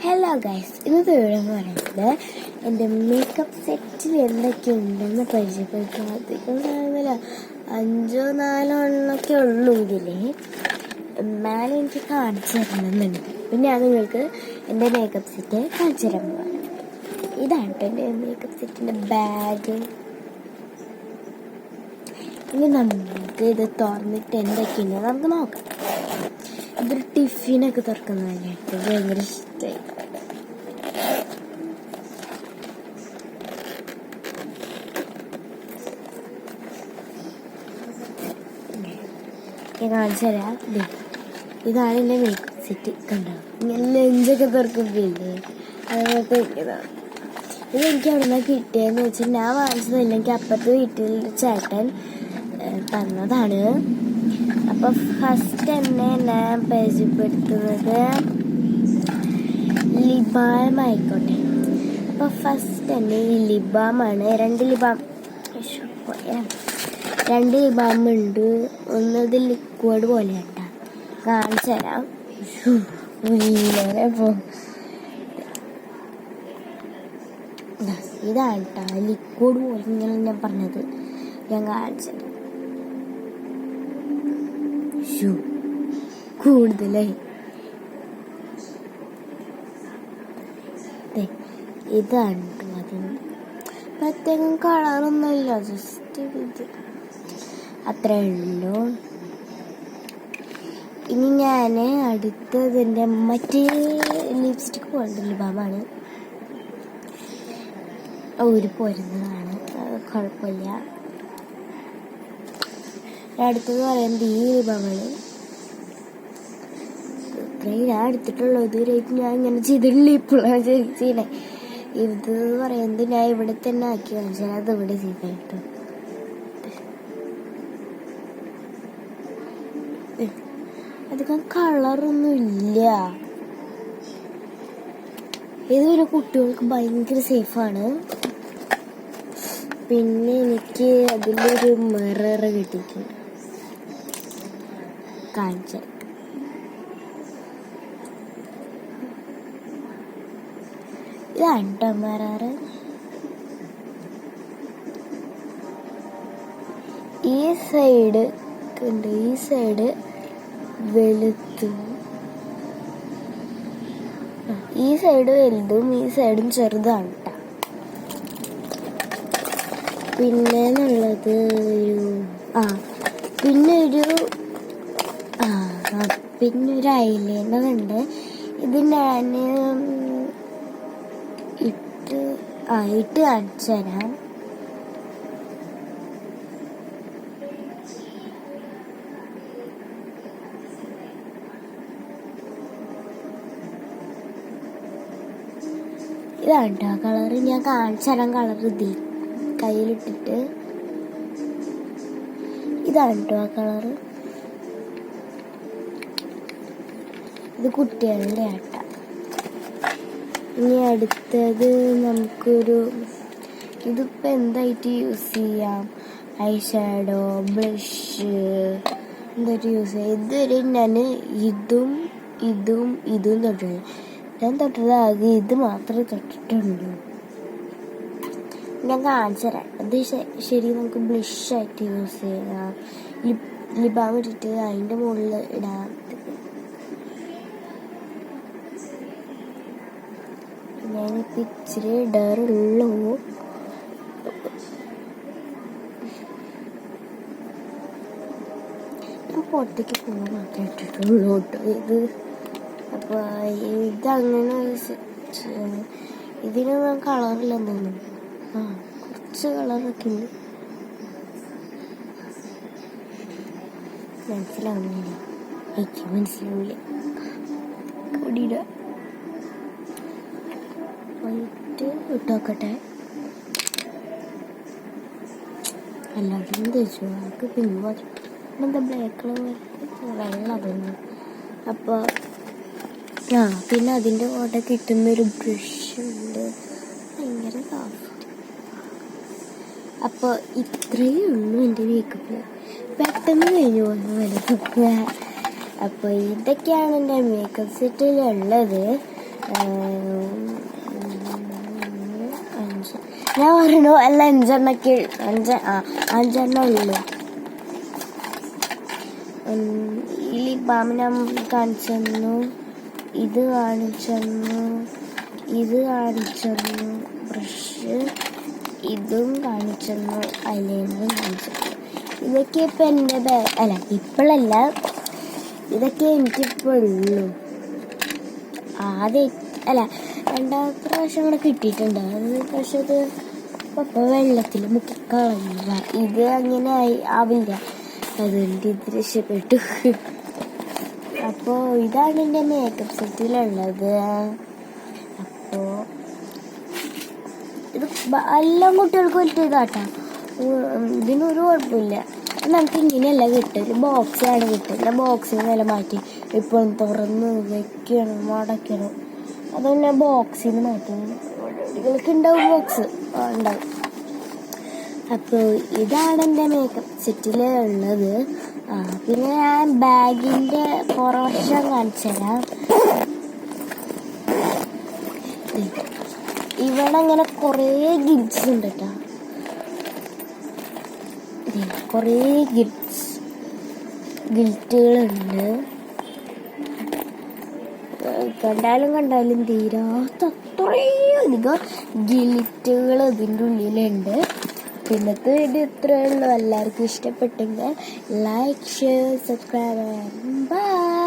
Hello guys, ഇന്നത്തെ video എന്ന് പറയുന്നത് എൻ്റെ മേക്കപ്പ് സെറ്റിൽ എന്തൊക്കെയുണ്ടെന്ന് പരിചയപ്പെടുത്തുക. അധികം സാധനമില്ല, 5-4 എണ്ണമൊക്കെ ഉള്ളൂ ഇതിലേ. എന്നാലും എനിക്ക് കാണിച്ചു തരണമെന്നുണ്ട്. പിന്നെ ഞാൻ നിങ്ങൾക്ക് എൻ്റെ മേക്കപ്പ് സെറ്റ് കാണിച്ചു തരാൻ പോകാം. ഇതാണ് എൻ്റെ മേക്കപ്പ് സെറ്റിൻ്റെ ബാഗ്. ഇനി നമുക്ക് ഇത് തുറന്നിട്ട് എന്തൊക്കെയുണ്ട് നമുക്ക് നോക്കാം. ഇതൊരു ടിഫിനൊക്കെ തുറക്കുന്നതിനായിട്ട് ഭയങ്കര ഇഷ്ടമായി. ഞാൻ കാണിച്ചു തരാം. ഇതാണ് എൻ്റെ മേക്കപ്പ് സെറ്റ്. കണ്ടോ, ഇങ്ങനെ ലഞ്ചൊക്കെ തുറക്കുന്നില്ലേ, അതുപോലത്തെ ഇതാണ്. ഇതെനിക്ക് അവിടെ നിന്ന് കിട്ടിയെന്ന് വെച്ചാൽ ഞാൻ വാങ്ങിച്ചതില്ല, എനിക്ക് അപ്പുറത്തെ വീട്ടിൽ ചേട്ടൻ തന്നതാണ്. അപ്പോൾ ഫസ്റ്റ് തന്നെ ഞാൻ പരിചയപ്പെടുത്തുന്നത് ലിബാം ആയിക്കോട്ടെ. അപ്പോൾ ഫസ്റ്റ് തന്നെ ഈ ലിബാമാണ്. 2 ലിബാം ഉണ്ട്. ഒന്നത് ലിക്വിഡ് പോലെയാട്ട, കാണിച്ചു തരാം. ഇതാണ് കേട്ടോ ലിക്വിഡ് പോലെ, ഇങ്ങനെ ഞാൻ പറഞ്ഞത് ഞാൻ കാണിച്ചു തരാം. കൂടുതലായി ഇതാണ് അതിന് പ്രത്യേകം കളറൊന്നുമില്ല, ജസ്റ്റ് ഇത് അത്രേ ഉള്ളൂ. ഇനി ഞാൻ അടുത്തതിൻ്റെ മറ്റേ ലിപ്സ്റ്റിക് പോലത്തെ ലിബാമാണ്. ഊരി പോരുന്നതാണ്, കുഴപ്പമില്ല. അടുത്തത് പറയുന്നത് ഈ ലിബാമാണ്. ഇത്രയും ഞാൻ എടുത്തിട്ടുള്ളൂ. ഇതുവരെയായിട്ട് ഞാൻ ഇങ്ങനെ ചെയ്തിട്ടില്ല, ഇപ്പോഴാണ് ചെയ്യണേ. ഇത് പറയുന്നത് ഞാൻ ഇവിടെ തന്നെ ആക്കി കാണിച്ചാൽ അത് ഇവിടെ ചെയ്തിട്ടു. അധികം കളറൊന്നും ഇല്ല. ഇതൊരു കുട്ടികൾക്ക് ഭയങ്കര സേഫാണ്. പിന്നെ എനിക്ക് അതിലൊരു മിറർ കിട്ടിയിട്ടുണ്ട്, കാണിച്ച. ഇതാണ് കേട്ടോ മിറർ. ഈ സൈഡ് ഉണ്ട്, ഈ സൈഡ് വെളുത്തും, ഈ സൈഡ് വലുതും ഈ സൈഡും ചെറുതാണ് കേട്ടോ. പിന്നെ എന്നുള്ളത് പിന്നെ ഒരു ഐലൈനർ ഉണ്ട്. ഇത് ഞാൻ ഇട്ട് കാണിച്ചു തരാം. ഇതാണ് കേട്ടോ കളറ്. ഞാൻ കാണിച്ചു തരാം കളർ. ഇതിൽ കയ്യിലിട്ടിട്ട് ഇതാണ് കേട്ടോ ആ കളറ്. ഇത് കുട്ടികളുടെ ആട്ട. ഇനി അടുത്തത് നമുക്കൊരു, ഇതിപ്പോൾ എന്തായിട്ട് യൂസ് ചെയ്യാം, ഐ ഷാഡോ, ബ്ലഷ്, എന്തായിട്ട് യൂസ് ചെയ്യാം. ഇതുവരെ ഞാൻ ഇതും തൊട്ടിട്ടുണ്ട്. ഞാൻ തൊട്ടത് ആകെ ഇത് മാത്രമേ തൊട്ടിട്ടുള്ളൂ. ഞാൻ കാണിച്ചു തരാം. അത് ശരി, നമുക്ക് ബ്ലഷായിട്ട് യൂസ് ചെയ്യാം. ലിബാം ഇട്ടിട്ട് അതിൻ്റെ മുകളിൽ ഇടാം. ഞാനിപ്പോൾ ഇച്ചിരി ഇടാറുള്ളൂ. ഞാൻ പുറത്തേക്ക് പോകാൻ മാത്രമേ ഇട്ടിട്ടുള്ളൂ കേട്ടോ ഇത്. അപ്പോൾ ഇതങ്ങനെ ഇതിനൊന്നും കളറില്ലെന്ന് തോന്നുന്നു. കുറച്ച് കളറൊക്കെ ഉണ്ട്. മനസ്സിലാവുന്നില്ല, എനിക്ക് മനസ്സിലാവില്ല. കൂടിയിടുക, വൈറ്റ് ഇട്ടോക്കട്ടെ. എല്ലാവരും തേച്ചു. അവർക്ക് പിങ്ക് എന്താ ബ്ലാക്ക് കളർ വെള്ളം അതൊന്നും. അപ്പോൾ പിന്നെ അതിൻ്റെ കൂടെ കിട്ടുന്നൊരു ബ്രഷ് ഉണ്ട്, ഭയങ്കര സോഫ്റ്റ്. അപ്പോൾ ഇത്രയേ ഉള്ളൂ എൻ്റെ മേക്കപ്പ്. പെട്ടെന്ന് കഴിഞ്ഞു പോകുന്ന പോലെ. അപ്പോൾ ഇതൊക്കെയാണ് എൻ്റെ മേക്കപ്പ് സെറ്റിലുള്ളത്. ഞാൻ പറയണു അല്ല, അഞ്ചെണ്ണം ഉള്ളു. ഈ ലിബാമിനെ കാണിച്ചു തന്നു, ഇത് കാണിച്ചു തന്നു, ഇത് കാണിച്ചു തന്നു, ബ്രഷ് ഇതും കാണിച്ചു തന്നു, ഐലൈനറും കാണിച്ചു തന്നു. ഇതൊക്കെ ഇപ്പം എൻ്റെ അല്ല ഇപ്പോഴല്ല, ഇതൊക്കെ എനിക്കിപ്പോൾ ഉള്ളൂ. ആദ്യം അല്ല രണ്ടാമത്തെ പ്രാവശ്യം കൂടെ കിട്ടിയിട്ടുണ്ട്. അത് പക്ഷെ അത് ഇപ്പോൾ വെള്ളത്തിൽ മുക്കിക്കളഞ്ഞ. ഇത് അങ്ങനെ ആവില്ല, അതുകൊണ്ട് ഇത് രക്ഷപ്പെട്ടു. അപ്പോൾ ഇതാണ് എൻ്റെ മേക്കപ്പ് സെറ്റിലുള്ളത്. അപ്പോൾ ഇത് എല്ലാം കുട്ടികൾക്ക് പറ്റിയതാട്ടാ, ഇതിനൊരു കുഴപ്പമില്ല. നമുക്ക് ഇങ്ങനെയല്ല കിട്ടുക, ഒരു ബോക്സാണ് കിട്ടുക. ബോക്സിന് വില മാറ്റി ഇപ്പോൾ തുറന്ന് വെക്കണം, അടയ്ക്കണം. അതുകൊണ്ട് ബോക്സിൽ നിന്ന് മാറ്റും. കുട്ടികൾക്ക് ഉണ്ടാവും ബോക്സ്, ഉണ്ടാവും. അപ്പോൾ ഇതാണ് എൻ്റെ മേക്കപ്പ് സെറ്റിൽ ഉള്ളത്. പിന്നെ ഞാൻ ബാഗിൻ്റെ പുറവശം കാണിച്ചു തരാം. ഇവിടെ ഇങ്ങനെ കുറേ ഗിഫ്റ്റ്സ് ഉണ്ട് കേട്ടോ, കുറേ ഗിഫ്റ്റുകളുണ്ട്. കണ്ടാലും തീരാത്ത അത്രയും അധികം ഗിഫ്റ്റുകൾ ഇതിൻ്റെ ഉള്ളിലുണ്ട്. പിന്നത്തെ വീഡിയോ ഇത്രയേ ഉള്ളൂ. എല്ലാവർക്കും ഇഷ്ടപ്പെട്ടെങ്കിൽ ലൈക്ക്, ഷെയർ, സബ്സ്ക്രൈബ്. ബൈ.